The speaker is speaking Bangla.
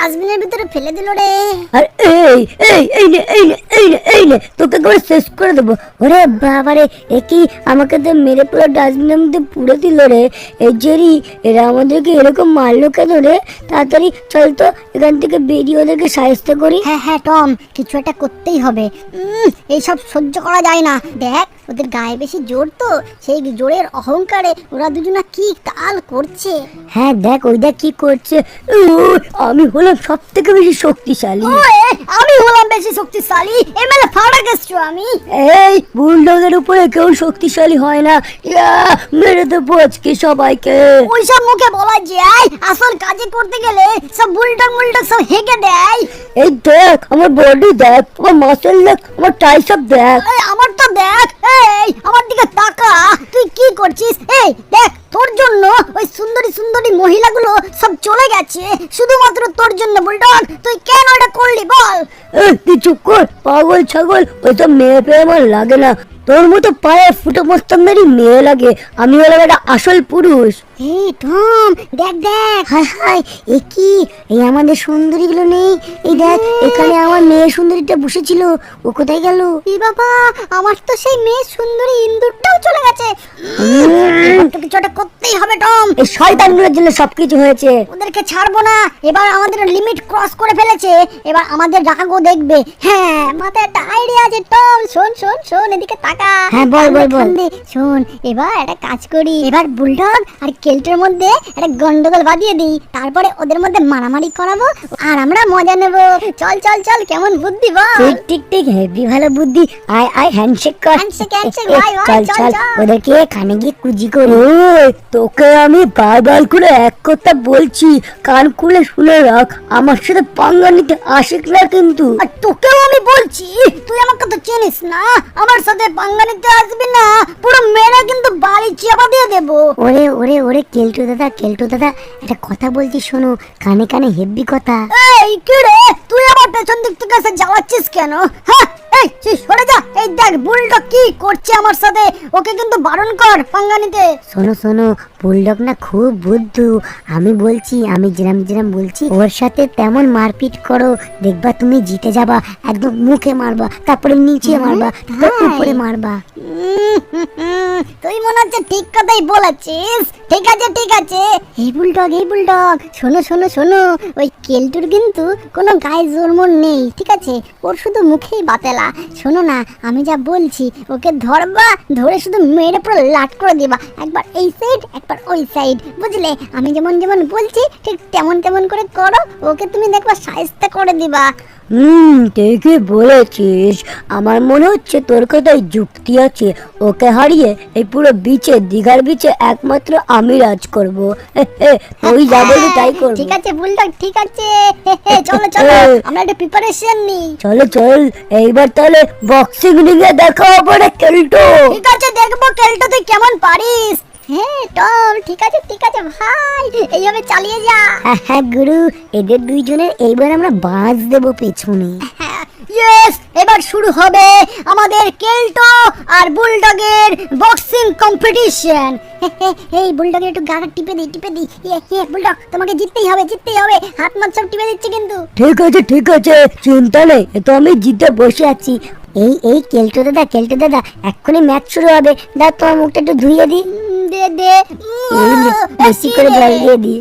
ডাস্টবিনের ভিতরে ফেলে দিল রে। আর এই এই এই নে এই নে এই নে এই নে তোকে করে শেষ করে দেবো। ওরে বাবারে, এ কি আমাকে তো মেরে পুরো ডাস্টবিনের মধ্যে পুড়ে দিল রে। এই জেরি, এরা আমাদেরকে এরকম মারলো কেন রে? তাড়াতাড়ি চল তো এখান থেকে বেরিয়ে ওদেরকে সাহায্য করি। হ্যাঁ হ্যাঁ টম, কিছু একটা করতেই হবে। এইসব সহ্য করা যায় না। দেখ ওদের গায়ে বেশি জোর তো, সেই জোরের অহংকারে ওরা দুজনা কি তাল করছে। হ্যাঁ দেখ, ওই দেখ কি করছে। আমি হলাম সব থেকে বেশি শক্তিশালী। আমি হলাম বেশি শক্তিশালী, এমএলএ ফারাকেস্ট্রো আমি। এই বুলডগের উপরে কেউ শক্তিশালী হয় না। ইয়া, মেরে দেবো আজকে সবাইকে। ওইসব মুখে বলা যায়, আসল কাজে করতে গেলে সব বুলডগ সব হেগে দেয়। এই দেখ আমার বডি দেখ, আমার মাসেল দেখ, আমার ট্রাইসেপ দেখ। আমার তো দেখ, এই আমার দিকে তাকা, তুই কি করছিস? এই দেখ, তোর জন্য ওই সুন্দরী সুন্দরী মহিলাগুলো সব চলে গেছে, শুধুমাত্র তোর জন্য। বুলডগ, তুই কেন এটা করলি বল? তুই চুপ কর পাগল ছাগল, ওইসব মেয়ে পেয়ে আমার লাগে না। তোর মতো পায়ে ফুটো মস্তমেরই মেয়ে লাগে। আমি হলাম একটা আসল পুরুষ। এই টম, দেখ দেখ, হায় হায়, এ কি? এই আমাদের সুন্দরীগুলো নেই। এই দেখ, এখানে আমার মেয়ে সুন্দরীটা বসেছিল, ও কোথায় গেল? এই বাবা, আমার তো সেই মেয়ে সুন্দরী ইন্দুরটাও চলে গেছে। এবার তো কিছু একটা করতেই হবে টম। এই শয়তানগুলোর জন্য সবকিছু হয়েছে। ওদেরকে ছাড়বো না, এবার আমাদের লিমিট ক্রস করে ফেলেছে। এবার আমাদের ডাকাগো দেখবে। হ্যাঁ, মাথায় একটা আইডিয়া আছে টম। শোন শোন শোন, এদিকে তাকা। হ্যাঁ বল বল বল। শোন, এবার একটা কাজ করি। এবার বুলডগ আর কেল্টের মধ্যে একটা গন্ডগোল বাঁধিয়ে দিই, তারপরে ওদের মধ্যে মারামারি করাবো আর আমরা মজা নেব। চল চল চল, কেমন বুদ্ধি বল? ঠিক ঠিক ঠিক, হেভি ভালো বুদ্ধি। আয় আয়, হ্যান্ডশেক কর। হ্যান্ডশেক হ্যান্ডশেক, ভাই ভাই, চল চল চল, চল। ওদেরকে এখানে গিয়ে কুজি করি। তোকে আমি বারবার করে এক কথা বলছি, কান খুলে শুনে রাখ। আমার সাথে পাঙ্গা নিতে আসিস না কিন্তু। আর তোকেও আমি বলছি, তুই আমাকে তো চিনিস না, আমার সাথে পাঙ্গা নিতে আসবি না, পুরো মেরে কিন্তু বাড়ি চাপা দিয়ে দেবো। ওরে ওরে ওরে, কেলটু দাদা কেলটু দাদা, একটা কথা বলছি শোনো, কানে কানে হেভি কথা। এই কি রে, তুই আমার পেছন দিক থেকে এসে জ্বালাচ্ছিস কেন? হ্যাঁ, এই তুই সরে যা। এই দেখ বুলডগ কি করছে আমার সাথে, ওকে কিন্তু বারণ কর পাঙ্গা নিতে। শোনো শোনো, বুলডগ না খুব বুদ্ধু। আমি বলছি, আমি যেরাম যেরাম বলছি ওর সাথে তেমন মারপিট করো, দেখবা তুমি জিতে যাবা। একদম মুখে মারবা, তারপরে নিচে মারবা, তারপরে উপরে মারবা। তুই মনে হচ্ছে ঠিক কথাই বলেছিস। ঠিক আছে ঠিক আছে। এই বুলডগ শোনো শোনো শোনো, ওই কেলটুর কিন্তু কোনো গায়ে জোরমোর নেই, ঠিক আছে? ওর শুধু মুখেই বাতেলা। শোনো না, আমি যা বলছি, ওকে ধরবা, ধরে শুধু মেরে পুরো লাট করে দিবা। একবার এই সাইড, একবার ওই সাইড, বুঝলে? আমি যেমন যেমন বলছি ঠিক তেমন তেমন করে করো, ওকে তুমি দেখবা সাহায্য করে দিবা। ঠিকই বলেছিস। আমার মনে হচ্ছে তোর কথায় যুক্তি আছে। ওকে হারিয়ে এই পুরো বিচে, দীঘার বিচে একমাত্র আমি রাজ করব। তুই যা বলবি তাই করব। ঠিক আছে বুলডগ, ঠিক আছে। চলো চলো, আমরা একটা প্রিপারেশন নিই। চলো চল, এইবার তাহলে বক্সিং রিংয়ে দেখা হবে রে কেলটো। ঠিক আছে, দেখবো কেলটো তুই কেমন পারিস। হ্যাঁ টম, ঠিক আছে ভাই, এইভাবে চালিয়ে যা। হ্যাঁ গুরু, এদের দুইজনের এইবার আমরা বাজ দেবো পেছনে। ইয়েস, এবার শুরু হবে আমাদের কেলটো আর বুলডগের বক্সিং কম্পিটিশন। এই বুলডগের একটু গাটা টিপে দিই। বুলডগ, তোমাকে জিততেই হবে। হাত মাত সব টিপে দিচ্ছে কিন্তু। ঠিক আছে, চিন্তা নেই, এ তো আমি জিতে বসে আছি। এই কেলটো দাদা, এক্ষুনি ম্যাচ শুরু হবে। তোমার মুখটা একটু ধুইয়ে দি। দে বেশি করে জল দিয়ে দি।